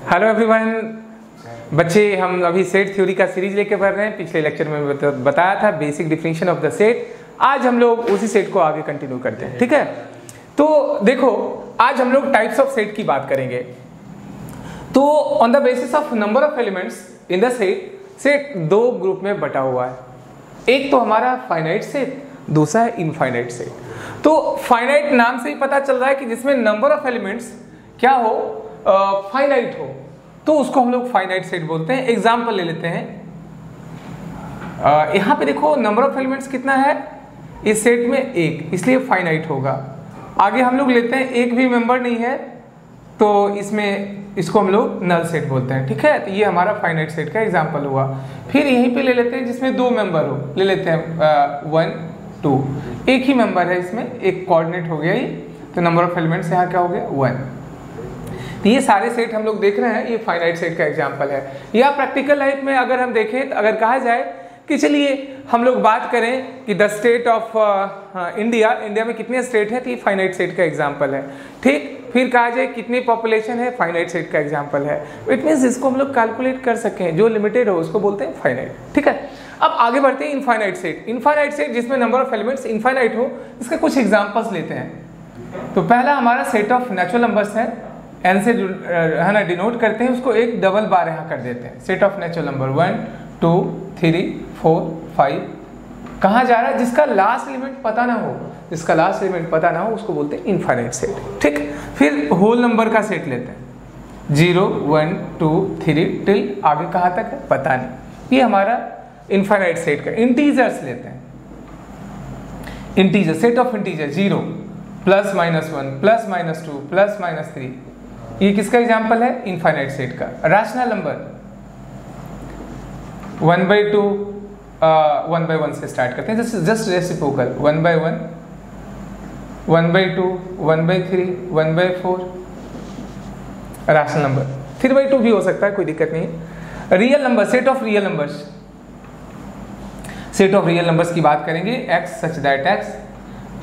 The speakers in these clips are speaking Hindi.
हेलो एवरीवन बच्चे, हम अभी सेट थ्योरी का सीरीज लेके पढ़ रहे हैं। पिछले लेक्चर में बताया था basic definition of the set. आज हम लोग उसी सेट को आगे कंटिन्यू करते हैं, ठीक है। तो देखो, आज हम लोग टाइप्स ऑफ सेट की बात करेंगे। तो on the basis of number of elements in the set दो ग्रुप में बटा हुआ है। एक तो हमारा फाइनाइट सेट, दूसरा है इनफाइनाइट सेट। तो फाइनाइट नाम से ही पता चल रहा है कि जिसमें नंबर ऑफ एलिमेंट्स क्या हो, फाइनाइट हो, तो उसको हम लोग फाइनाइट सेट बोलते हैं। एग्जाम्पल ले लेते हैं। यहाँ पे देखो नंबर ऑफ एलिमेंट्स कितना है इस सेट में, एक, इसलिए फाइनाइट होगा। आगे हम लोग लेते हैं एक भी मेंबर नहीं है, तो इसमें इसको हम लोग नल सेट बोलते हैं, ठीक है। तो ये हमारा फाइनाइट सेट का एग्जाम्पल हुआ। फिर यहीं पे ले लेते हैं जिसमें दो मेंबर हो, ले लेते हैं 1 2, एक ही मेंबर है इसमें, एक कोऑर्डिनेट हो गया ये, तो नंबर ऑफ एलिमेंट्स यहाँ क्या हो गया 1। तो ये सारे सेट हम लोग देख रहे हैं, ये फाइनाइट सेट का एग्जांपल है। या प्रैक्टिकल लाइफ में अगर हम देखें, तो अगर कहा जाए कि चलिए हम लोग बात करें कि द स्टेट ऑफ इंडिया में कितने स्टेट है, तो ये फाइनाइट सेट का एग्जांपल है, ठीक। फिर कहा जाए कितनी पॉपुलेशन है, फाइनाइट सेट का एग्जांपल है। इट मीन्स इसको हम लोग कैलकुलेट कर सकें, जो लिमिटेड हो उसको बोलते हैं फाइनाइट, ठीक है। अब आगे बढ़ते हैं इनफाइनाइट सेट। इनफाइनाइट सेट जिसमें नंबर ऑफ एलिमेंट्स इनफाइनाइट हो, इसके कुछ एग्जांपल्स लेते हैं। तो पहला हमारा सेट ऑफ नेचुरल नंबर्स है, एन से है ना डिनोट करते हैं, उसको एक डबल बार यहाँ कर देते हैं। सेट ऑफ नेचुरल नंबर 1 2 3 4 5, कहाँ जा रहा है, जिसका लास्ट एलिमेंट पता ना हो, जिसका लास्ट एलिमेंट पता ना हो उसको बोलते हैं इनफाइनाइट सेट, ठीक। फिर होल नंबर का सेट लेते हैं, 0 1 2 3 टिल आगे कहाँ तक है पता नहीं, ये हमारा इनफाइनाइट सेट का। इंटीजर्स लेते हैं, integer, set of integer 0 plus minus 1 plus minus 2 plus minus 3, ये किसका एग्जाम्पल है, इनफाइनाइट सेट का। रैशनल नंबर 1/2 1/1 से स्टार्ट करते हैं, जस्ट रेसिप्रोकल 1/1 1/2 1/3 1/4, रैशनल नंबर 3/2 भी हो सकता है, कोई दिक्कत नहीं है। Real number, set of real numbers, set of real numbers की बात करेंगे। x such that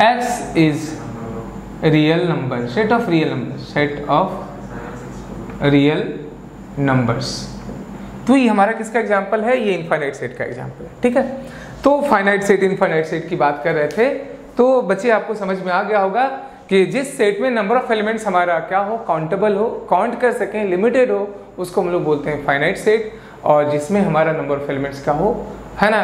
x is real number, set of real number, set of real numbers. तो ये हमारा किसका एग्जांपल है, ये इनफाइनाइट सेट का एग्जांपल है, ठीक है। तो फाइनाइट सेट इनफाइनाइट सेट की बात कर रहे थे। तो बच्चे आपको समझ में आ गया होगा कि जिस सेट में नंबर ऑफ एलिमेंट्स हमारा क्या हो, काउंटेबल हो, काउंट कर सकें, लिमिटेड हो, उसको हम लोग बोलते हैं फाइनाइट सेट। और जिसमें हमारा नंबर ऑफ एलिमेंट्स क्या हो, है ना,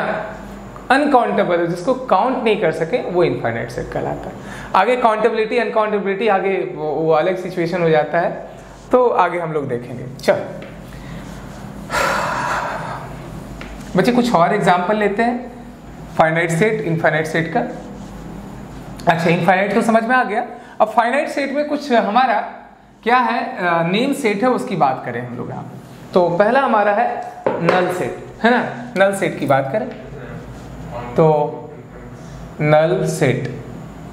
अनकाउंटेबल हो, जिसको काउंट नहीं कर सके, वो इनफाइनाइट सेट कहलाता है। आगे काउंटेबिलिटी अनकाउंटेबिलिटी आगे वो अलग सिचुएशन हो जाता है, तो आगे हम लोग देखेंगे। चलो बच्चे कुछ और एग्जांपल लेते हैं फाइनाइट सेट इनफाइनाइट सेट का। अच्छा, इनफाइनाइट तो समझ में आ गया। अब फाइनाइट सेट में कुछ हमारा क्या है, नेम सेट है, उसकी बात करें हम लोग यहाँ। तो पहला हमारा है नल सेट, है ना। नल सेट की बात करें तो नल सेट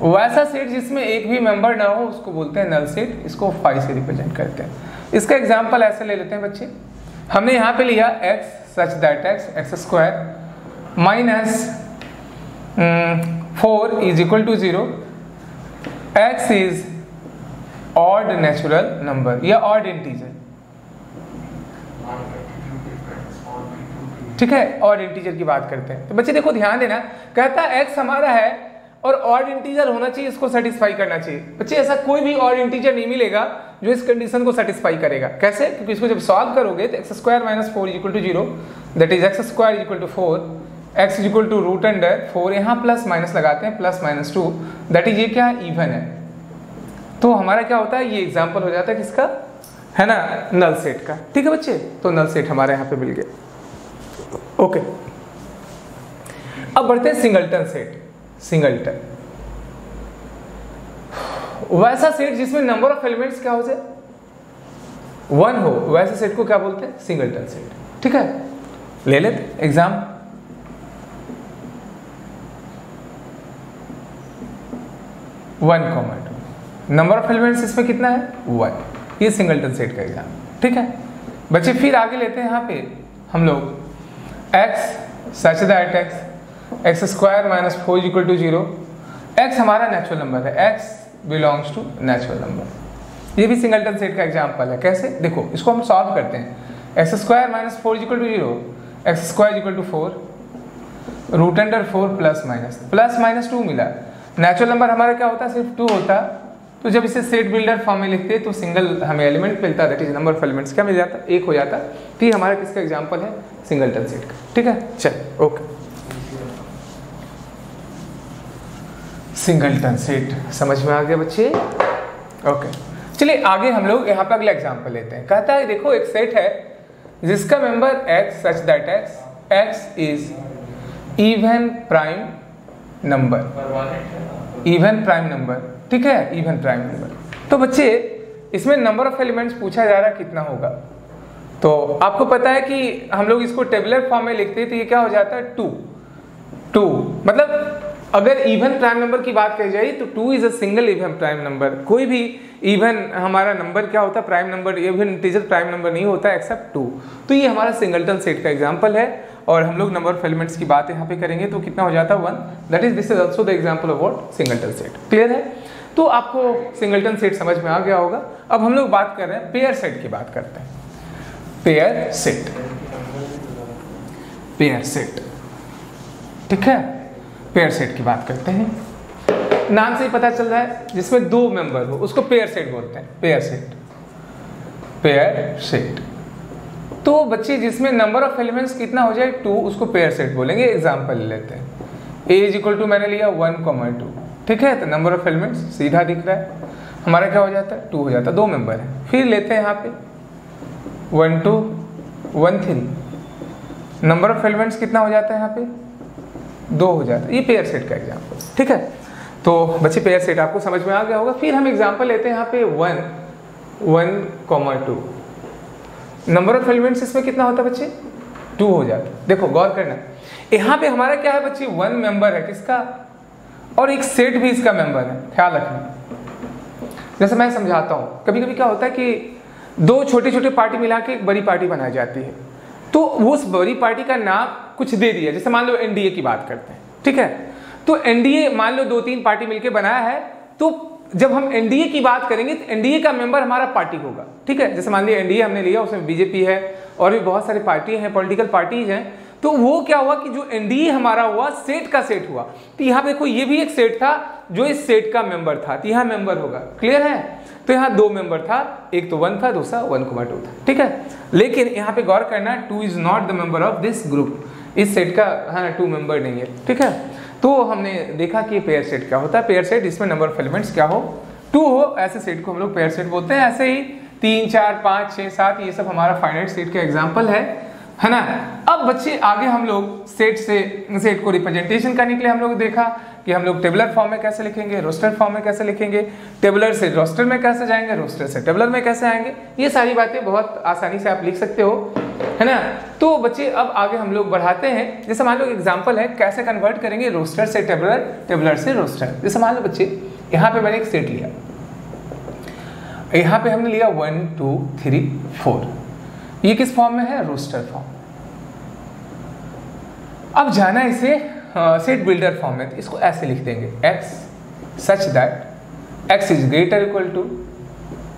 वैसा सेट जिसमें एक भी मेंबर ना हो, उसको बोलते हैं नल सेट। इसको 5 से रिप्रेजेंट करते हैं। इसका एग्जांपल ऐसे ले लेते हैं बच्चे। हमने यहाँ पे लिया x such that x square minus 4 is equal to 0, x is odd natural number या ऑड इंटीजर, ठीक है। ऑड इंटीजर की बात करते हैं। तो बच्चे देखो ध्यान देना, कहता है x हमारा है और ऑड इंटीजर होना चाहिए, इसको सेटिस्फाई करना चाहिए। बच्चे ऐसा कोई भी ऑड इंटीजर नहीं मिलेगा जो इस कंडीशन को सेटिस्फाई करेगा। कैसे, क्योंकि इसको जब सॉल्व करोगे तो x square minus 4 is equal to 0, that is x square is equal to 4, x is equal to root under 4, यहाँ प्लस माइनस लगाते हैं, प्लस माइनस 2, दैट इज ये क्या है, इवन है। तो हमारा क्या होता है, ये एग्जाम्पल हो जाता है किसका, है ना, नल सेट का, ठीक है बच्चे। तो नल सेट हमारे यहाँ पे मिल गया, ओके। अब बढ़ते हैं सिंगलटन सेट। सिंगलटन वैसा सेट जिसमें नंबर ऑफ एलिमेंट्स क्या हो जाए 1 हो, वैसे सेट को क्या बोलते हैं, सिंगलटन सेट, ठीक है। ले लेते exam. One comma 2, number of elements इसमें कितना है 1, ये सिंगलटन सेट का एग्जाम, ठीक है बच्चे। फिर आगे लेते हैं यहाँ पे हम लोग x such that x square minus 4 is equal to 0, x हमारा नेचुरल नंबर है, x belongs to natural number, ये भी सिंगलटन सेट का एग्जांपल है। कैसे, देखो इसको हम सॉल्व करते हैं। X square minus 4 equal to 0, x square equal to 4, root under 4 plus minus 2 मिला। नेचुरल नंबर हमारा क्या होता है, सिर्फ 2 होता। तो जब इसे सेट बिल्डर फॉर्म में लिखते हैं तो सिंगल हमें एलिमेंट मिलता है, that is number of elements क्या मिल जाता है, 1 हो जाता। तो ये हमारा किसका एग्जांपल है, सिंगलटन सेट का। ठीक है, चल ओके। सिंगलटन सेट समझ में आ गया बच्चे, ओके। चलिए आगे हम लोग यहाँ पर अगला एग्जांपल लेते हैं। कहता है देखो एक सेट है जिसका member x such that x is even prime number, ठीक है, इवन प्राइम नंबर। तो बच्चे इसमें नंबर ऑफ एलिमेंट्स पूछा जा रहा है कितना होगा। तो आपको पता है कि हम लोग इसको टेबुलर फॉर्म में लिखते हैं तो ये क्या हो जाता है 2। मतलब अगर इवन प्राइम नंबर की बात कही जाए तो 2 is a single even prime number. कोई भी इवन हमारा नंबर क्या होता है, prime number, even integer prime number नहीं होता एक्सेप्ट 2। तो ये हमारा सिंगलटन सेट का एग्जांपल है। और हम लोग नंबर ऑफ एलिमेंट्स की बात यहाँ पे करेंगे तो कितना हो जाता है 1। That is this is also the example of what, singleton set. Clear है, तो आपको सिंगलटन सेट समझ में आ गया होगा। अब हम लोग बात कर रहे हैं पेयर सेट की बात करते हैं। पेयर सेट, ठीक है, पेयर सेट की बात करते हैं। नाम से ही पता चल रहा है जिसमें 2 मेंबर हो उसको पेयर सेट बोलते हैं। पेयर सेट तो बच्चे जिसमें नंबर ऑफ एलिमेंट्स कितना हो जाए 2 उसको पेयर सेट बोलेंगे। एग्जांपल ले लेते हैं, a इज इक्वल टू मैंने लिया 1,2, ठीक है। तो नंबर ऑफ एलिमेंट्स सीधा दिख रहा है हमारा, क्या हो जाता है 2 हो जाता है, 2 मेंबर है। फिर लेते हैं यहाँ पे 1 2 1 3, नंबर ऑफ एलिमेंट्स कितना हो जाता है यहाँ पे 2 हो जाता है। ये पेयर सेट का एग्जांपल, ठीक है। तो बच्चे पेयर सेट आपको समझ में आ गया होगा। फिर हम एग्जांपल लेते हैं यहाँ पे 1,2, नंबर ऑफ एलिमेंट्स इसमें कितना होता है बच्चे 2 हो जाता है। देखो गौर करना, यहाँ पे हमारा क्या है बच्चे 1 मेंबर है किसका, और एक सेट भी इसका मेंबर है। ख्याल रखना, जैसे मैं समझाता हूँ, कभी कभी क्या होता है कि 2 छोटे छोटे पार्टी मिला के एक बड़ी पार्टी बनाई जाती है। तो वो उस बड़ी पार्टी का नाम कुछ दे दिया, जैसे मान लो एनडीए की बात करते हैं, ठीक है। तो एनडीए मान लो 2-3 पार्टी मिलके बनाया है। तो जब हम एनडीए की बात करेंगे तो एनडीए का मेंबर हमारा पार्टी होगा, ठीक है। जैसे मान लिया एनडीए हमने लिया, उसमें बीजेपी है और भी बहुत सारी पार्टी हैं, पॉलिटिकल पार्टीज हैं। तो वो क्या हुआ कि जो एनडीए हमारा हुआ सेट का सेट हुआ। तो यहाँ देखो ये भी एक सेट था जो इस सेट का मेंबर था, तो यहाँ मेंबर होगा। क्लियर है, तो यहाँ 2 मेंबर था, एक तो 1 था, दूसरा 1,2 था, ठीक है। लेकिन यहाँ पे गौर करना 2 is not the member of this group, इस सेट का हाँ 2 मेंबर नहीं है, ठीक है। तो हमने देखा कि पेयर सेट क्या होता है। पेयर सेट इसमें नंबर ऑफ एलिमेंट्स क्या हो 2 हो, ऐसे सेट को हम लोग पेयर सेट बोलते हैं। ऐसे ही 3 4 5 6 7 ये सब हमारा फाइनाइट सेट का एग्जांपल है ना। अब बच्चे आगे हम लोग सेट को रिप्रेजेंटेशन करने के लिए हम लोग देखा कि हम लोग टेबुलर फॉर्म में कैसे लिखेंगे, रोस्टर फॉर्म में कैसे लिखेंगे, टेबुलर से रोस्टर में कैसे जाएंगे, रोस्टर से टेबुलर में कैसे आएंगे। ये सारी बातें बहुत आसानी से आप लिख सकते हो, है ना। तो बच्चे अब आगे हम लोग बढ़ाते हैं। जैसे मान लो एग्जांपल है कैसे कन्वर्ट करेंगे रोस्टर से टेबुलर, टेबुलर से रोस्टर। जैसे मान लो बच्चे यहाँ पे मैंने एक सेट लिया, यहाँ पे हमने लिया 1 2 3 4, ये किस फॉर्म में है, रोस्टर फॉर्म। अब जाना इसे सेट बिल्डर फॉर्म में, तो इसको ऐसे लिख देंगे x such that x is greater equal to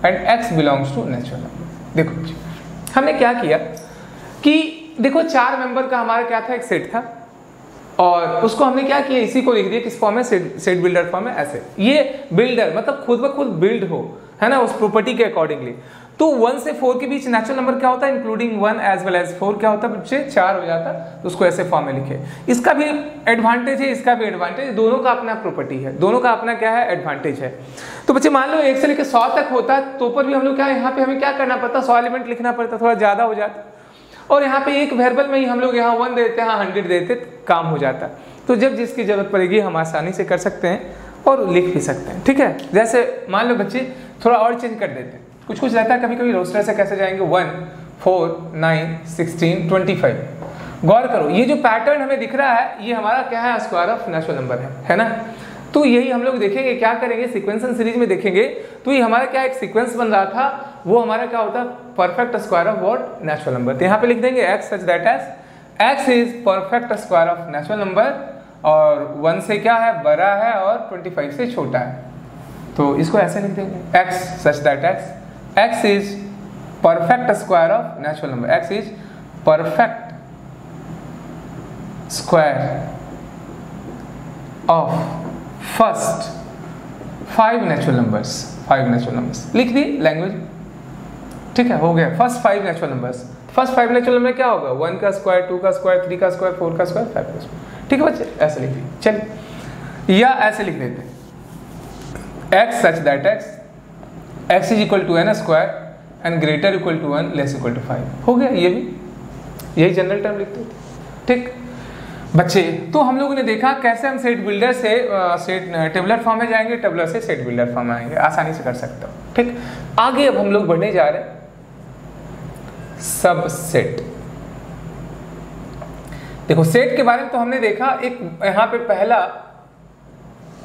and x belongs to natural number. देखो हमने क्या किया कि देखो 4 मेंबर का हमारा क्या था, एक सेट था, और उसको हमने क्या किया, इसी को लिख दिया किस फॉर्म में, सेट बिल्डर फॉर्म में। ऐसे ये बिल्डर मतलब खुद ब खुद बिल्ड हो, है ना, उस प्रॉपर्टी के अकॉर्डिंगली। तो 1 से 4 के बीच नेचुरल नंबर क्या होता है, इंक्लूडिंग 1 एज वेल एज 4 क्या होता है बच्चे 4 हो जाता है। तो उसको ऐसे फॉर्म में लिखे। इसका भी एडवांटेज है, इसका भी एडवांटेज, दोनों का अपना प्रॉपर्टी है, दोनों का अपना क्या है, एडवांटेज है। तो बच्चे मान लो 1 से लेकर 100 तक होता तो पर भी हम लोग क्या, यहाँ पे हमें क्या करना पड़ता, 100 एलिमेंट लिखना पड़ता, थोड़ा ज्यादा हो जाता। और यहाँ पे एक वेरिएबल में ही हम लोग यहाँ 1 देते हैं, 100 देते, काम हो जाता। तो जब जिसकी जरूरत पड़ेगी हम आसानी से कर सकते हैं और लिख भी सकते हैं, ठीक है। जैसे मान लो बच्चे थोड़ा और चेंज कर देते हैं, कुछ कुछ रहता है, कभी कभी रोस्टर से कैसे जाएंगे 1 4 9 16 25। गौर करो ये जो पैटर्न हमें दिख रहा है ये हमारा क्या है, स्क्वायर ऑफ नेचुरल नंबर है ना। तो यही हम लोग देखेंगे, क्या करेंगे सीक्वेंस सीरीज में देखेंगे। तो ये हमारा क्या एक सीक्वेंस बन रहा था, वो हमारा क्या होता है, perfect square of what, natural number. तो यहाँ पे लिख देंगे x such that as x is perfect square of natural number, और 1 से क्या है, बड़ा है और 25 से छोटा है। तो इसको ऐसे लिख देंगे x such that x is perfect square of natural number, x is perfect square of first 5 natural numbers लिख दी लैंग्वेज, ठीक है, हो गया first 5 natural numbers. First 5 natural number क्या होगा, 1 का स्क्वायर, 2 का स्क्वायर, 3 का स्क्वायर, 4 का स्क्वायर, 5 का स्क्वायर, ठीक है बच्चे, ऐसे लिख दी। चलिए या ऐसे लिख देते हैं x such that x is equal to n square and greater equal to 1 less equal to 5, हो गया, ये भी यही जनरल टर्म लिखते थे। ठीक बच्चे, तो हम लोगों ने देखा कैसे हम सेट बिल्डर से सेट टेबुलर फॉर्म में जाएंगे, टेबुलर से सेट बिल्डर फॉर्म में आएंगे, आसानी से कर सकते हो। ठीक, आगे अब हम लोग बढ़ने जा रहे हैं सबसेट। देखो सेट के बारे में तो हमने देखा, एक यहाँ पे पहला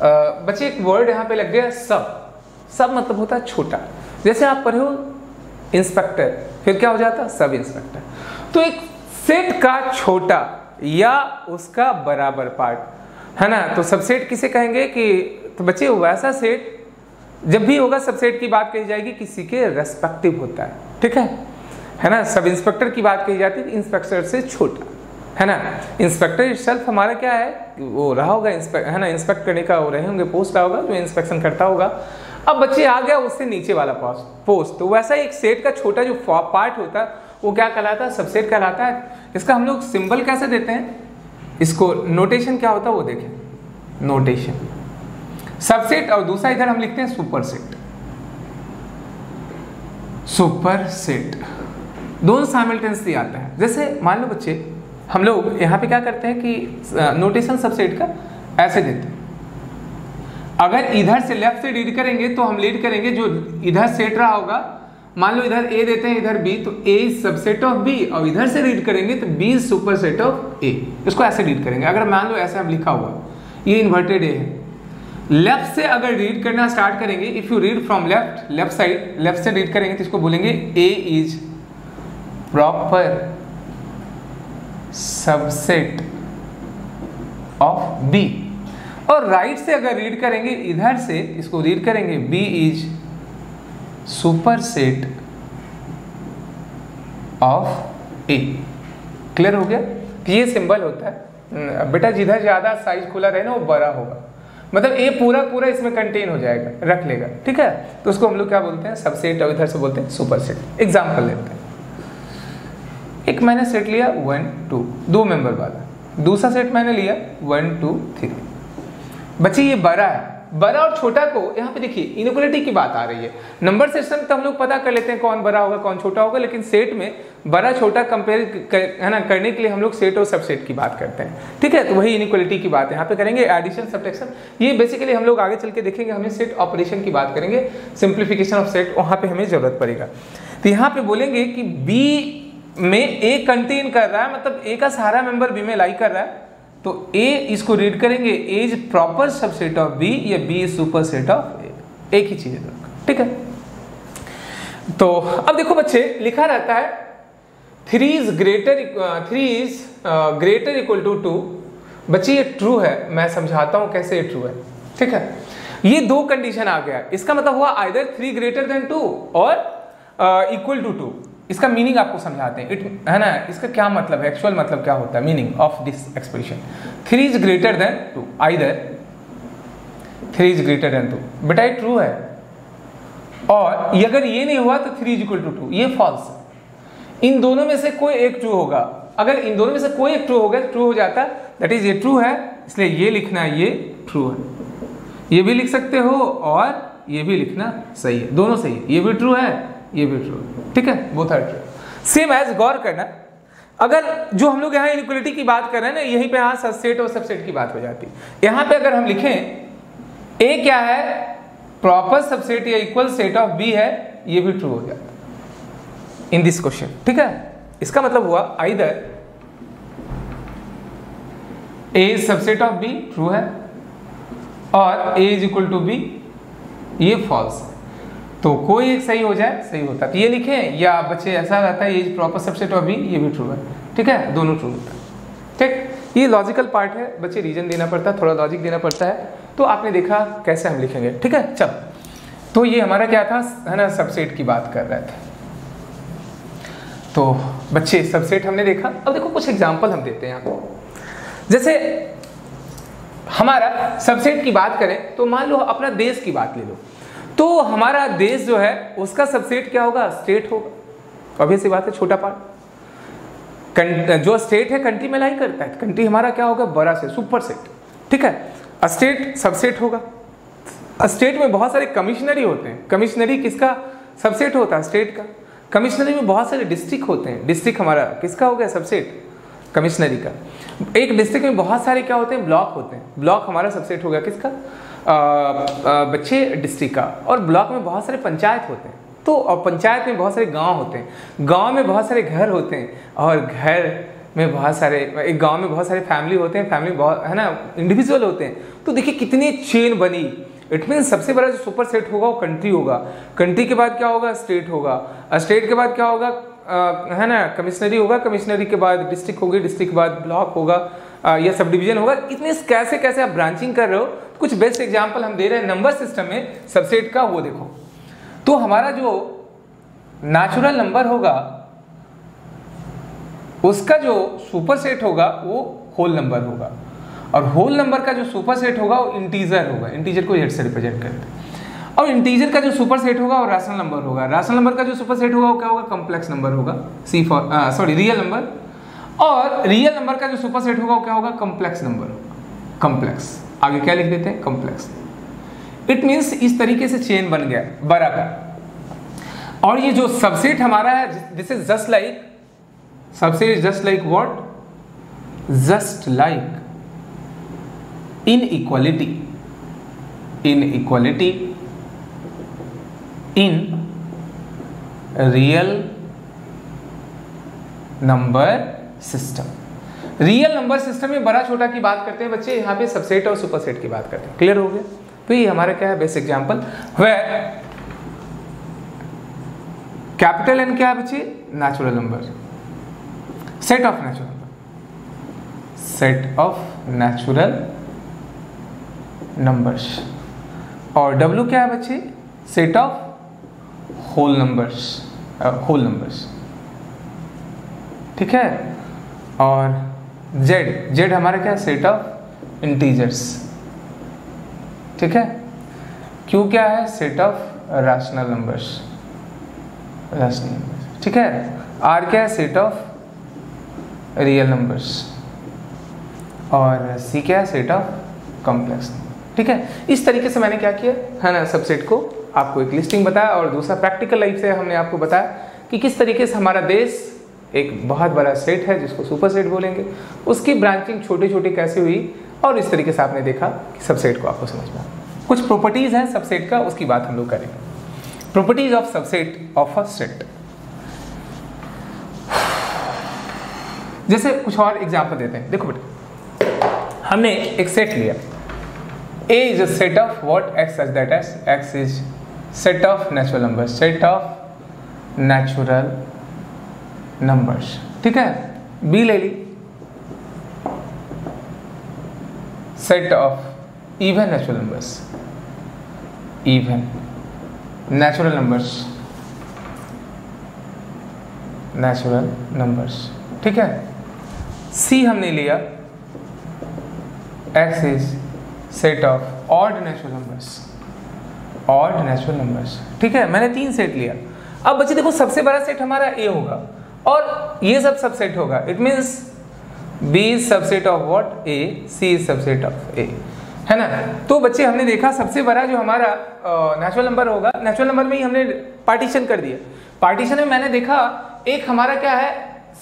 बच्चे एक वर्ड यहाँ पे लग गया सब मतलब होता है छोटा। जैसे आप पढ़े हो इंस्पेक्टर, फिर क्या हो जाता है सब इंस्पेक्टर। तो एक सेट का छोटा या उसका बराबर पार्ट है ना, तो सबसेट किसे कहेंगे कि तो बच्चे वैसा सेट जब भी होगा सबसेट की बात कही जाएगी किसी के रेस्पेक्टिव होता है, ठीक है ना। सब इंस्पेक्टर की बात कही जाती है इंस्पेक्टर से छोटा, है ना। इंस्पेक्टर इटसेल्फ हमारा क्या है, वो रहा होगा है ना, इंस्पेक्ट करने का वो रहे होंगे, पोस्ट रहा होगा जो इंस्पेक्शन करता होगा। अब बच्चे आ गया उससे नीचे वाला पोस्ट, तो वैसा एक सेट का छोटा जो पार्ट होता है वो क्या कहलाता है, सबसेट कहलाता है। इसका हम लोग सिंबल कैसे देते हैं, इसको नोटेशन क्या होता है वो देखें, नोटेशन सबसेट, और दूसरा इधर हम लिखते हैं सुपरसेट, दोनों साइमल्टेनियसली आता है। जैसे मान लो बच्चे हम लोग यहाँ पे क्या करते हैं कि नोटेशन सबसेट का ऐसे देते हैं, अगर इधर से लेफ्ट से रीड करेंगे तो हम रीड करेंगे जो इधर सेट रहा होगा, मान लो इधर A देते हैं इधर B, तो A is subset of B, और इधर से रीड करेंगे तो B is superset of A, इसको ऐसे रीड करेंगे। अगर मान लो ऐसे हम लिखा हुआ ये इन्वर्टेड A है, लेफ्ट से अगर रीड करना स्टार्ट करेंगे, if you read from left side, left से रीड करेंगे तो इसको बोलेंगे A is proper subset of B, और राइट से अगर रीड करेंगे इधर से इसको रीड करेंगे B is superset of A। Clear हो गया कि ये सिंबल होता है बेटा, जिधर ज्यादा साइज खुला रहे ना वो बड़ा होगा, मतलब A पूरा इसमें कंटेन हो जाएगा, रख लेगा, ठीक है। तो उसको हम लोग क्या बोलते हैं, सबसेट, और इधर से बोलते हैं सुपरसेट। एग्जांपल लेते हैं, एक मैंने सेट लिया 1 2 2 मेंबर वाला, दूसरा सेट मैंने लिया 1 2 3। बच्चे ये बड़ा है, बड़ा और छोटा को यहाँ पे देखिए इनइक्वालिटी की बात आ रही है। नंबर सिस्टम तो हम लोग पता कर लेते हैं कौन बड़ा होगा कौन छोटा होगा, लेकिन सेट में बड़ा छोटा कंपेयर है ना करने के लिए हम लोग सेट और सबसेट की बात करते हैं, ठीक है। तो वही इनइक्वालिटी की बात यहाँ पे करेंगे, एडिशन सब्ट्रैक्शन, ये बेसिकली हम लोग आगे चल के देखेंगे, हमें सेट ऑपरेशन की बात करेंगे, सिंप्लीफिकेशन ऑफ सेट, वहाँ पे हमें जरूरत पड़ेगा। तो यहाँ पे बोलेंगे कि बी में A कंटेन कर रहा है, मतलब A का सारा मेंबर B में लाई कर रहा है, तो A इसको रीड करेंगे A is proper subset of B या B is superset of A, एक ही चीज है, ठीक है। तो अब देखो बच्चे लिखा रहता है 3 इज ग्रेटर इक्वल टू 2। बच्चे ये ट्रू है, मैं समझाता हूं कैसे ये ट्रू है, ठीक है। ये दो कंडीशन आ गया, इसका मतलब हुआ आइदर 3 ग्रेटर देन 2 और इक्वल टू 2। इसका मीनिंग आपको समझाते हैं, है ना, इसका क्या मतलब है, एक्चुअल मतलब क्या होता है, meaning of this expression 3 is greater than 2, either 3 is greater than 2, बेटा ये ट्रू है, और ये अगर ये नहीं हुआ तो 3 इज इक्वल टू 2, ये फॉल्स है। इन दोनों में से कोई एक ट्रू होगा, अगर इन दोनों में से कोई एक ट्रू हो गया, ट्रू हो जाता है, दैट इज ये ट्रू है, इसलिए ये लिखना है ये ट्रू है, ये भी लिख सकते हो और ये भी लिखना सही है, दोनों सही है, ये भी ट्रू है ये भी ट्रू, ठीक है, both are true. Same as, गौर करना, अगर जो हम लोग यहाँ इनइक्वालिटी की बात कर रहे हैं ना, यहीं पे यहाँ सबसेट और सबसेट की बात हो जाती है। यहाँ पे अगर हम लिखें A क्या है, प्रॉपर सबसेट या इक्वल सेट ऑफ B है, ये भी ट्रू हो जाता इन दिस क्वेश्चन, ठीक है। इसका मतलब हुआ either A is subset of B, true है, और A is equal to B, ये फॉल्स है। तो कोई एक सही हो जाए, सही होता है तो ये लिखें, या बच्चे ऐसा रहता है ये प्रॉपर सबसेट ऑफ B, ये भी ट्रू है, ठीक है, दोनों ट्रू होता है, ठीक। ये लॉजिकल पार्ट है बच्चे, रीजन देना पड़ता है, थोड़ा लॉजिक देना पड़ता है, तो आपने देखा कैसे हम लिखेंगे, ठीक है। चल तो ये हमारा क्या था, है ना, सबसेट की बात कर रहे थे। तो बच्चे सबसेट हमने देखा। अब देखो कुछ एग्जांपल हम देते हैं आपको। जैसे हमारा सबसेट की बात करें तो मान लो अपना देश की बात ले लो, तो हमारा देश जो है उसका सबसेट क्या होगा, स्टेट होगा। ऑब्वियस सी बात है, छोटा पार्ट। जो स्टेट है कंट्री में लाई करता है, कंट्री हमारा क्या होगा, बड़ा से सुपर सेट, ठीक है। स्टेट सबसेट होगा। स्टेट में बहुत सारे कमिश्नरी होते हैं। कमिश्नरी किसका सबसेट होता है, स्टेट का। कमिश्नरी में बहुत सारे डिस्ट्रिक्ट होते हैं। डिस्ट्रिक्ट हमारा किसका हो गया, सबसेट, कमिश्नरी का। एक डिस्ट्रिक्ट में बहुत सारे क्या होते हैं, ब्लॉक होते हैं। ब्लॉक हमारा सबसेट हो गया किसका, बच्चे, डिस्ट्रिक्ट का। और ब्लॉक में बहुत सारे पंचायत होते हैं। तो और पंचायत में बहुत सारे गांव होते हैं। गांव में बहुत सारे घर होते हैं। और घर में बहुत सारे, एक गांव में बहुत सारे फैमिली होते हैं। फैमिली बहुत, है ना, इंडिविजुअल होते हैं। तो देखिए कितनी चेन बनी। इट मीन सबसे बड़ा जो सुपर सेट होगा वो कंट्री होगा। कंट्री के बाद क्या होगा, स्टेट होगा। स्टेट के बाद क्या होगा, है ना, कमिश्नरी होगा। कमिश्नरी के बाद डिस्ट्रिक्ट होगी। डिस्ट्रिक्ट के बाद ब्लॉक होगा या सब डिवीजन होगा। इतने कैसे कैसे आप ब्रांचिंग कर रहे हो। कुछ बेस्ट एग्जाम्पल हम दे रहे हैं नंबर सिस्टम में सबसेट का, वो देखो। तो हमारा जो नेचुरल नंबर होगा उसका जो सुपर सेट होगा वो होल नंबर होगा। और होल नंबर का जो सुपर सेट होगा वो इंटीजर होगा। इंटीजर को जेड से रिप्रेजेंट करते हैं। और इंटीजर का जो सुपर सेट होगा वो रैशनल नंबर होगा। रैशनल नंबर का जो सुपर सेट होगा वो क्या होगा, कॉम्प्लेक्स नंबर होगा, रियल नंबर। और रियल नंबर का जो सुपर सेट होगा वो क्या होगा, कॉम्प्लेक्स नंबर होगा। कॉम्प्लेक्स, आगे क्या लिख देते हैं, कॉम्प्लेक्स। इट मीन्स इस तरीके से चेन बन गया बराबर। और ये जो सबसेट हमारा है, this is just like, subset just like what, just like inequality in real number system। Real number system में बड़ा छोटा की बात करते हैं बच्चे, यहाँ पे सबसेट और सुपरसेट की बात करते हैं। क्लियर हो गया। तो ये हमारा क्या है, best example. Where capital n क्या है बच्चे, natural number, set of natural number, set of natural numbers. और W क्या है बच्चे, set of whole numbers, whole numbers, ठीक है। और Z हमारा क्या है, सेट ऑफ इंटीजर्स, ठीक है। Q क्या है, set of rational numbers, rational numbers, ठीक है। R क्या है, सेट ऑफ रियल नंबर्स। और C क्या है, सेट ऑफ कॉम्प्लेक्स, ठीक है। इस तरीके से मैंने क्या किया है ना, सबसेट को आपको एक लिस्टिंग बताया। और दूसरा प्रैक्टिकल लाइफ से हमने आपको बताया कि किस तरीके से हमारा देश एक बहुत बड़ा सेट है जिसको सुपर सेट बोलेंगे, उसकी ब्रांचिंग छोटी छोटी कैसे हुई। और इस तरीके से आपने देखा कि सबसेट को आपको समझ में। कुछ प्रॉपर्टीज हैं सबसेट का, उसकी बात हम लोग करेंगे। Properties of subset of a set. जैसे कुछ और एग्जाम्पल देते हैं। देखो बेटा, हमने एक सेट लिया, A is a set of what, X such that as X is set of natural numbers, set of natural numbers, ठीक है। B ले ली, set of even natural numbers, even natural numbers, natural numbers, ठीक है। C हमने लिया, X is set of odd natural numbers, odd natural numbers, ठीक है। मैंने 3 सेट लिया। अब बच्चे देखो, सबसे बड़ा सेट हमारा ए होगा और ये सब सबसेट होगा। It means B is subset of what, A, C is subset of A, है ना। तो बच्चे हमने देखा सबसे बड़ा जो हमारा नेचुरल नंबर होगा, नेचुरल नंबर में ही हमने पार्टीशन कर दिया। पार्टीशन में मैंने देखा एक हमारा क्या है,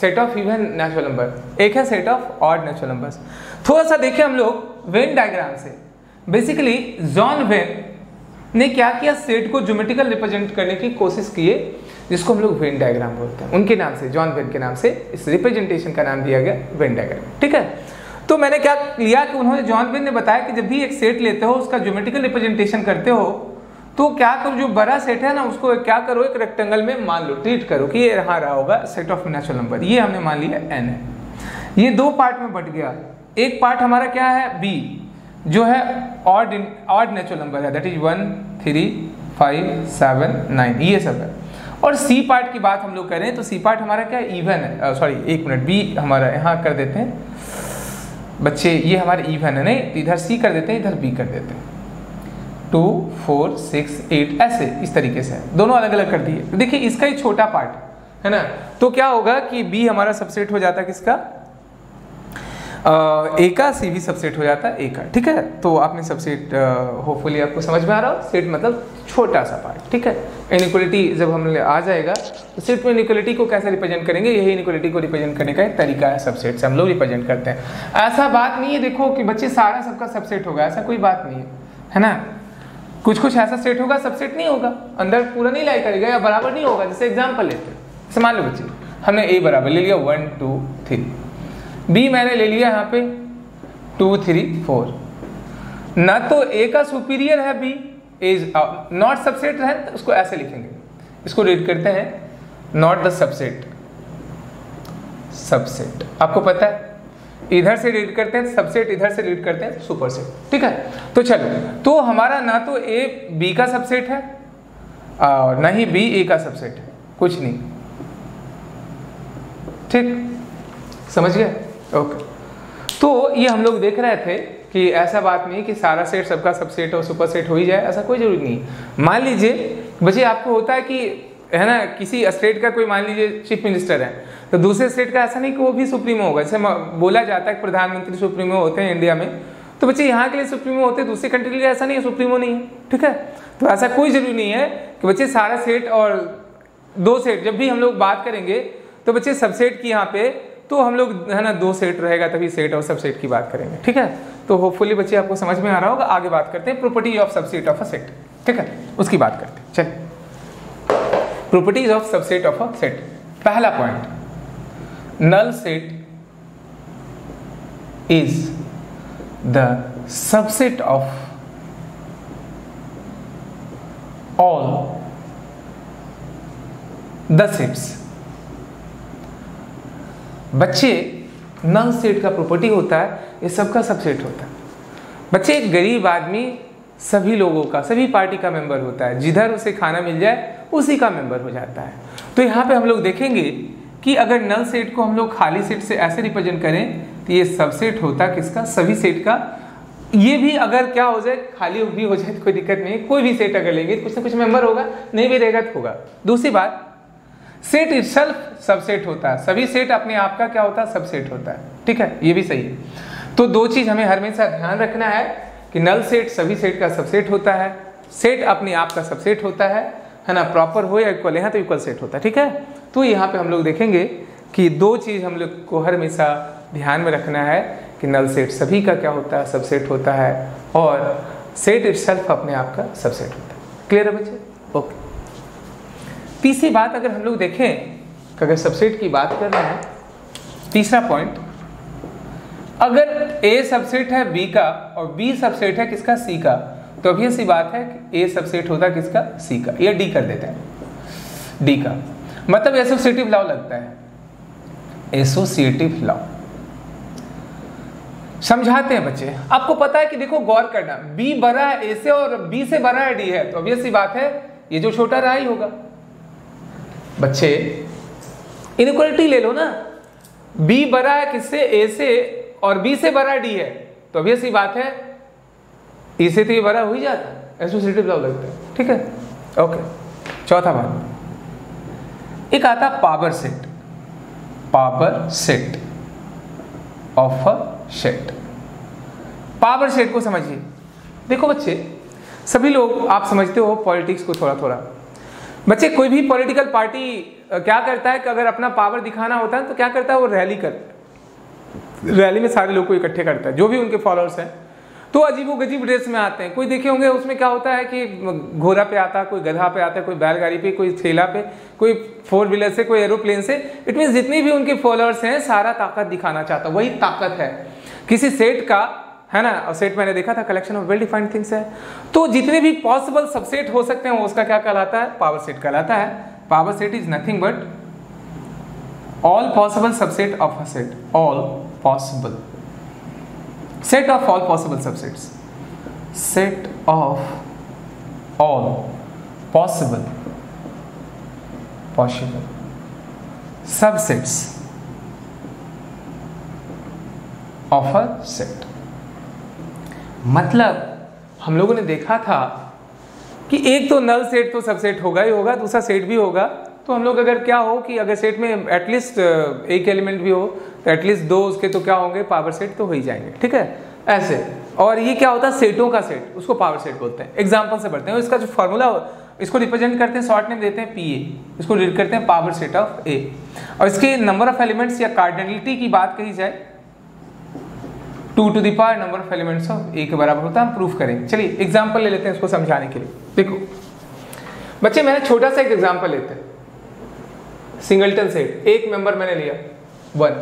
set of even natural number, एक है set of odd natural numbers. थोड़ा सा देखें हम लोग वेन डायग्राम से। बेसिकली जॉन वेन ने क्या किया, सेट को ज्योमेट्रिकल रिप्रेजेंट करने की कोशिश किए, जिसको हम लोग वेन डायग्राम बोलते हैं। उनके नाम से, जॉन वेन के नाम से इस रिप्रेजेंटेशन का नाम दिया गया वेन डायग्राम, ठीक है। तो मैंने क्या लिया कि उन्होंने, जॉन वेन ने बताया कि जब भी एक सेट लेते हो उसका ज्योमेट्रिकल रिप्रेजेंटेशन करते हो तो क्या करो, जो बड़ा सेट है ना उसको क्या करो, एक रेक्टेंगल में मान लो, ट्रीट करो कि ये यहाँ रहा होगा सेट ऑफ नेचुरल नंबर। ये हमने मान लिया n है। ये 2 पार्ट में बट गया। एक पार्ट हमारा क्या है, b, जो है ऑड नेचुरल नंबर है, दैट इज 1, 3, 5 7 9 ये सब है। और सी पार्ट की बात हम लोग करें तो सी पार्ट हमारा क्या इवन है, सॉरी एक मिनट, बी हमारा यहाँ कर देते हैं बच्चे, ये हमारे इवन है, नहीं तो इधर सी कर देते हैं, इधर बी कर देते हैं। 2 4 6 8 ऐसे इस तरीके से दोनों अलग अलग कर दिए। तो देखिए इसका ही छोटा पार्ट है ना, तो क्या होगा कि बी हमारा सबसेट हो जाता है किसका, ए का, सी भी सबसेट हो जाता है ए का। ठीक है, तो आपने सबसेट होपफुली आपको समझ में आ रहा हो, सेट मतलब छोटा सा पार्ट। ठीक है, इनइक्वालिटी जब हम आ जाएगा तो सेट में इनइक्वालिटी को कैसे रिप्रेजेंट करेंगे, यही इनइक्वालिटी को रिप्रेजेंट करने का एक तरीका है, सबसेट से हम लोग रिप्रेजेंट करते हैं। ऐसा बात नहीं है देखो कि बच्चे सारा सबका सबसेट होगा, ऐसा कोई बात नहीं है ना। कुछ कुछ ऐसा सेट होगा सबसेट नहीं होगा, अंदर पूरा नहीं लाई करेगा या बराबर नहीं होगा। जैसे एग्जाम्पल लेते हैं, जैसे मान लो बच्चे हमने ए बराबर ले लिया 1 2 3, बी मैंने ले लिया यहाँ पे 2 3 4, ना तो ए का सुपीरियर है बी, इज नॉट सबसेट है, तो उसको ऐसे लिखेंगे, इसको रीड करते हैं नॉट द सबसेट, सबसेट आपको पता है इधर से रीड करते हैं सबसेट, इधर से रीड करते हैं सुपरसेट। ठीक है, तो चलो, तो हमारा ना तो ए बी का सबसेट है और ना ही बी ए का सबसेट है, कुछ नहीं। ठीक, समझ गए? ओके, तो ये हम लोग देख रहे थे कि ऐसा बात नहीं कि सारा सेट सबका सबसेट और सुपर सेट हो ही जाए, ऐसा कोई जरूरी नहीं। मान लीजिए बच्चे आपको होता है कि है ना, किसी स्टेट का कोई मान लीजिए चीफ मिनिस्टर है, तो दूसरे स्टेट का ऐसा नहीं कि वो भी सुप्रीमो होगा। जैसे बोला जाता है कि प्रधानमंत्री सुप्रीमो होते हैं इंडिया में, तो बच्चे यहाँ के लिए सुप्रीमो होते हैं, दूसरे कंट्री के लिए ऐसा नहीं है, सुप्रीमो नहीं है। ठीक है, तो ऐसा कोई जरूरी नहीं है कि बच्चे सारा सेट और दो सेट, जब भी हम लोग बात करेंगे तो बच्चे सबसेट की यहाँ पे तो हम लोग है ना 2 सेट रहेगा तभी सेट और सबसेट की बात करेंगे। ठीक है, तो होपफुली बच्चे आपको समझ में आ रहा होगा। आगे बात करते हैं property of subset of a set. ठीक है, उसकी बात करते हैं। चलिए, properties of subset of a set. पहला point, null set is the subset of all the sets. बच्चे नल सेट का प्रॉपर्टी होता है, ये सबका सबसेट होता है। बच्चे एक गरीब आदमी सभी लोगों का, सभी पार्टी का मेंबर होता है, जिधर उसे खाना मिल जाए उसी का मेंबर हो जाता है। तो यहाँ पे हम लोग देखेंगे कि अगर नल सेट को हम लोग खाली सेट से ऐसे रिप्रेजेंट करें तो ये सबसेट होता है किसका, सभी सेट का। ये भी अगर क्या हो जाए, खाली भी हो जाए तो कोई दिक्कत नहीं है, कोई भी सेट अगर लेंगे कुछ ना कुछ मेंबर होगा, नहीं भी रहेगा तो होगा। दूसरी बात, सेट इटसेल्फ सबसेट होता है, सभी सेट अपने आप का क्या होता है, सबसेट होता है। ठीक है, ये भी सही है। तो दो चीज हमें हमेशा ध्यान रखना है कि नल सेट सभी सेट का सबसेट होता है, सेट अपने आप का सबसेट होता है ना, प्रॉपर हो या इक्वल, यहाँ तो इक्वल सेट होता है। ठीक है, तो यहाँ पे हम लोग देखेंगे कि दो चीज हम लोग को हर हमेशा ध्यान में रखना है कि नल सेट सभी का क्या होता है, सबसेट होता है, और सेट इटसेल्फ अपने आप का सबसेट होता है। क्लियर है बच्चे? ओके। तीसरी बात अगर हम लोग देखें कि अगर सबसेट की बात कर रहे हैं, तीसरा पॉइंट, अगर ए सबसेट है बी का और बी सबसेट है किसका, सी का, तो अभी ऐसी बात है कि ए सबसेट होता है किसका, सी का, या डी कर देते हैं, डी का। मतलब एसोसिएटिव लॉ लगता है, एसोसिएटिव लॉ। समझाते हैं बच्चे, आपको पता है कि देखो गौर करना, बी बड़ा है ए से और बी से बड़ा है डी है, तो अभी ऐसी बात है ये जो छोटा रहा ही होगा। बच्चे इनइक्वालिटी ले लो ना, बी बड़ा है किससे, ए से, और बी से बड़ा डी है, तो अभी ऐसी बात है ई से तो ये बड़ा हो ही जाता है, एसोसिएटिव लॉ लगता है। ठीक है, ओके। चौथा बात, एक आता power set, power set of a set. Power set को समझिए। देखो बच्चे, सभी लोग आप समझते हो पॉलिटिक्स को थोड़ा थोड़ा। बच्चे कोई भी पॉलिटिकल पार्टी क्या करता है कि अगर अपना पावर दिखाना होता है तो क्या करता है, वो रैली रैली में सारे लोग को इकट्ठे करता है, जो भी उनके फॉलोअर्स हैं। तो अजीबोगरीब ड्रेस में आते हैं, कोई देखे होंगे उसमें क्या होता है कि घोड़ा पे आता है, कोई गधा पे आता है, कोई बैलगाड़ी पे, कोई ठेला पे, कोई 4 व्हीलर से, कोई एरोप्लेन से। इट मीन्स जितनी भी उनके फॉलोअर्स हैं सारा ताकत दिखाना चाहता है, वही ताकत है किसी सेट का, है ना। और सेट मैंने देखा था collection of well defined things है। तो जितने भी पॉसिबल सबसेट हो सकते हैं वो उसका क्या कहलाता है, पावर सेट कहलाता है। Power set is nothing but all possible subset of a set, all possible set of all possible subsets, set of all possible subsets of a set. मतलब हम लोगों ने देखा था कि एक तो नल सेट तो सबसेट होगा ही होगा, दूसरा सेट भी होगा। तो हम लोग अगर क्या हो कि अगर सेट में एटलीस्ट एक एलिमेंट भी हो तो एटलीस्ट दो उसके तो क्या होंगे, पावर सेट तो हो ही जाएंगे, ठीक है ऐसे। और ये क्या होता है, सेटों का सेट, उसको पावर सेट बोलते हैं। एग्जाम्पल से पढ़ते हैं, इसका जो फॉर्मूला इसको रिप्रेजेंट करते हैं, शॉर्ट नेम देते हैं PA, इसको रीड करते हैं पावर सेट ऑफ A। और इसके नंबर ऑफ एलिमेंट्स या कार्डिनलिटी की बात कही जाए 2 to the power number of elements of A के बराबर होता है। हम प्रूफ करेंगे। चलिए एग्जाम्पल ले लेते हैं इसको समझाने के लिए। देखो बच्चे, मैंने छोटा सा एक एग्जाम्पल लेते हैं, सिंगलटन सेट, एक मेंबर मैंने लिया 1,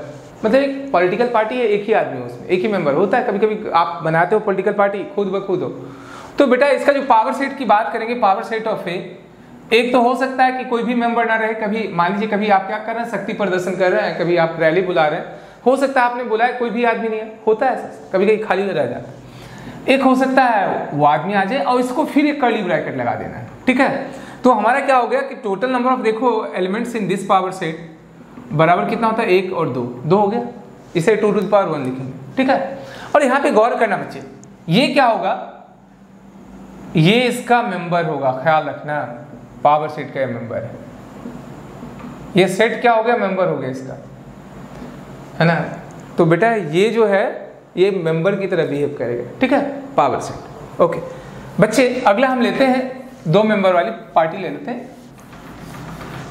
मतलब एक पॉलिटिकल पार्टी है, एक ही आदमी है उसमें, एक ही मेंबर होता है। कभी कभी आप बनाते हो पॉलिटिकल पार्टी खुद ब खुद हो, तो बेटा इसका जो पावर सेट की बात करेंगे, पावर सेट ऑफ ए, एक तो हो सकता है कि कोई भी मेंबर ना रहे। कभी मान लीजिए कभी आप क्या कर रहे हैं, शक्ति प्रदर्शन कर रहे हैं, कभी आप रैली बुला रहे हैं, हो सकता है आपने बुलाया कोई भी आदमी नहीं है, होता है ऐसा, कभी कभी खाली रह जाता है। एक हो सकता है वो आदमी आ जाए और इसको फिर एक कर्ली ब्रैकेट लगा देना है, ठीक है। तो हमारा क्या हो गया कि टोटल नंबर ऑफ देखो elements in this power set बराबर कितना होता है, 1 और 2 हो गया। इसे 2 टू द पावर 1 लिखेंगे, ठीक है। और यहाँ पे गौर करना बच्चे, ये क्या होगा, ये इसका मेंबर होगा, ख्याल रखना पावर सेट का मेंबर है। ये सेट क्या हो गया, मेंबर हो गया इसका, है ना। तो बेटा ये जो है ये मेंबर की तरह बिहेव करेगा, ठीक है, पावर सेट। ओके बच्चे, अगला हम लेते हैं 2 मेंबर वाली पार्टी ले लेते हैं।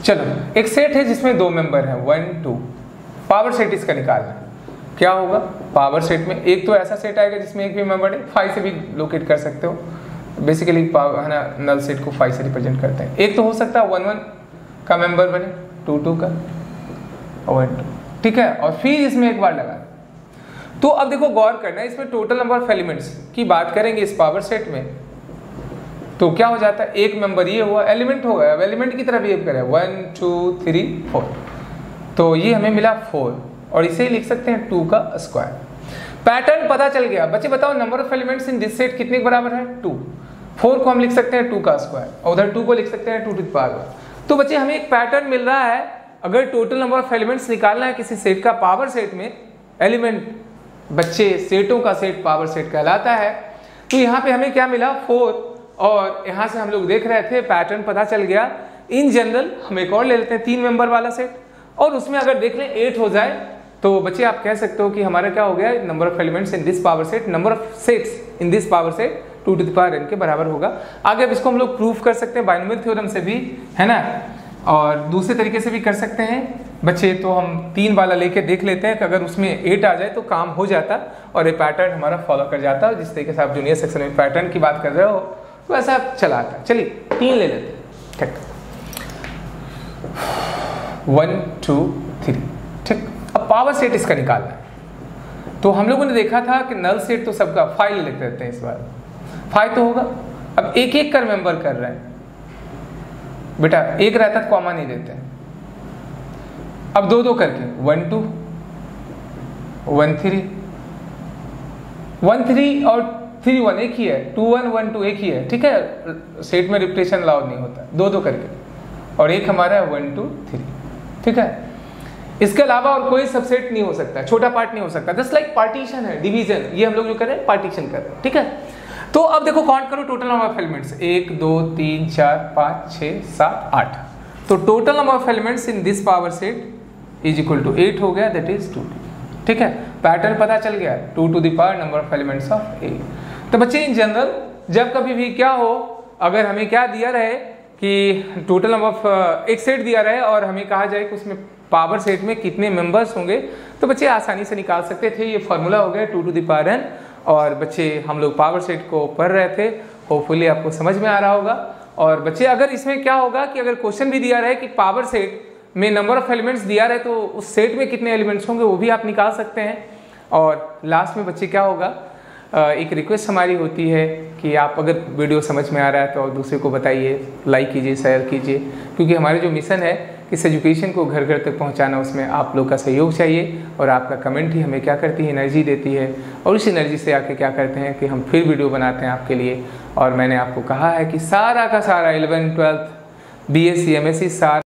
चलो एक सेट है जिसमें 2 मेंबर हैं 1 2, पावर सेट इसका निकालना है। क्या होगा पावर सेट में, एक तो ऐसा सेट आएगा जिसमें एक भी मेंबर है, 5 से भी लोकेट कर सकते हो, बेसिकली है ना, नल सेट को 5 से रिप्रेजेंट करते हैं। एक तो हो सकता है 1 1 का मेंबर बने, 2 2 का और 1 2, ठीक है। और फिर इसमें एक बार लगा। तो अब देखो गौर करना है, इसमें टोटल नंबर ऑफ एलिमेंट्स की बात करेंगे इस पावर सेट में, तो क्या हो जाता है, एक मेंबर ये हुआ, एलिमेंट होगा, अब एलिमेंट की तरह बिहेव करे 1 2 3 4, तो ये हमें मिला 4 और इसे लिख सकते हैं 2 का स्क्वायर। पैटर्न पता चल गया। बच्चे बताओ number of elements in this set कितने के बराबर है, 2। 4 को हम लिख सकते हैं 2 का स्क्वायर और उधर 2 को लिख सकते हैं 2 टू द पावर 1। तो बच्चे हमें एक पैटर्न मिल रहा है, अगर टोटल नंबर ऑफ एलिमेंट्स निकालना है किसी सेट का, पावर सेट में एलिमेंट बच्चे सेटों का सेट पावर सेट कहलाता है। तो यहाँ पे हमें क्या मिला 4, और यहाँ से हम लोग देख रहे थे पैटर्न पता चल गया। इन जनरल हम एक और ले लेते हैं 3 मेंबर वाला सेट, और उसमें अगर देख लें 8 हो जाए तो बच्चे आप कह सकते हो कि हमारा क्या हो गया, number of elements in this power set, number of sets in this power set 2 to the power n के बराबर होगा। आगे अब इसको हम लोग प्रूफ कर सकते हैं बाइनोमियल थ्योरम से भी, है ना, और दूसरे तरीके से भी कर सकते हैं बच्चे। तो हम 3 वाला लेके देख लेते हैं कि अगर उसमें 8 आ जाए तो काम हो जाता और ये पैटर्न हमारा फॉलो कर जाता है। जिस तरीके से आप जूनियर सेक्शन में पैटर्न की बात कर रहे हो तो ऐसा चला आता है। चलिए 3 ले लेते हैं, ठीक, 1 2 3, ठीक। अब पावर सेट इसका निकालना है। तो हम लोगों ने देखा था कि नल सेट तो सबका 5 लेते रहते हैं, इस बार 5 तो होगा। अब एक एक कर मेंबर कर रहे हैं बेटा, एक रहता तो कॉमा नहीं देते हैं। अब 2 2 करके 1 2 1 3 1 3 और 3 1 एक ही है, 2 1 1 2 एक ही है, ठीक है। सेट में रिपीटेशन अलाउड नहीं होता, 2 2 करके, और एक हमारा है 1 2 3, ठीक है। इसके अलावा और कोई सबसेट नहीं हो सकता, छोटा पार्ट नहीं हो सकता। जस्ट लाइक पार्टीशन है, डिवीजन, ये हम लोग जो कर रहे हैं पार्टीशन कर रहे हैं, ठीक है। तो अब देखो काउंट करो टोटल नंबर ऑफ एलिमेंट्स, 1 2 3 4 5 6 7 8। तो total number of elements in this power set is equal to 8 हो गया, दैट इज 2, ठीक है। पैटर्न पता चल गया, 2 to the power number of elements of A। तो बच्चे इन जनरल जब कभी भी क्या हो, अगर हमें क्या दिया रहे कि टोटल नंबर ऑफ एक सेट दिया रहे और हमें कहा जाए कि उसमें पावर सेट में कितने मेंबर्स होंगे, तो बच्चे आसानी से निकाल सकते थे। ये फॉर्मूला हो गया 2 टू द पावर n। और बच्चे हम लोग पावर सेट को पढ़ रहे थे, होपफुली आपको समझ में आ रहा होगा। और बच्चे अगर इसमें क्या होगा कि अगर क्वेश्चन भी दिया रहे कि पावर सेट में नंबर ऑफ एलिमेंट्स दिया रहे तो उस सेट में कितने एलिमेंट्स होंगे वो भी आप निकाल सकते हैं। और लास्ट में बच्चे क्या होगा, एक रिक्वेस्ट हमारी होती है कि आप अगर वीडियो समझ में आ रहा है तो दूसरे को बताइए, लाइक कीजिए, शेयर कीजिए, क्योंकि हमारे जो मिशन है इस एजुकेशन को घर घर तक पहुंचाना, उसमें आप लोग का सहयोग चाहिए और आपका कमेंट ही हमें क्या करती है, एनर्जी देती है। और उस एनर्जी से आके क्या करते हैं कि हम फिर वीडियो बनाते हैं आपके लिए। और मैंने आपको कहा है कि सारा का सारा 11th 12th BSc MSc सारा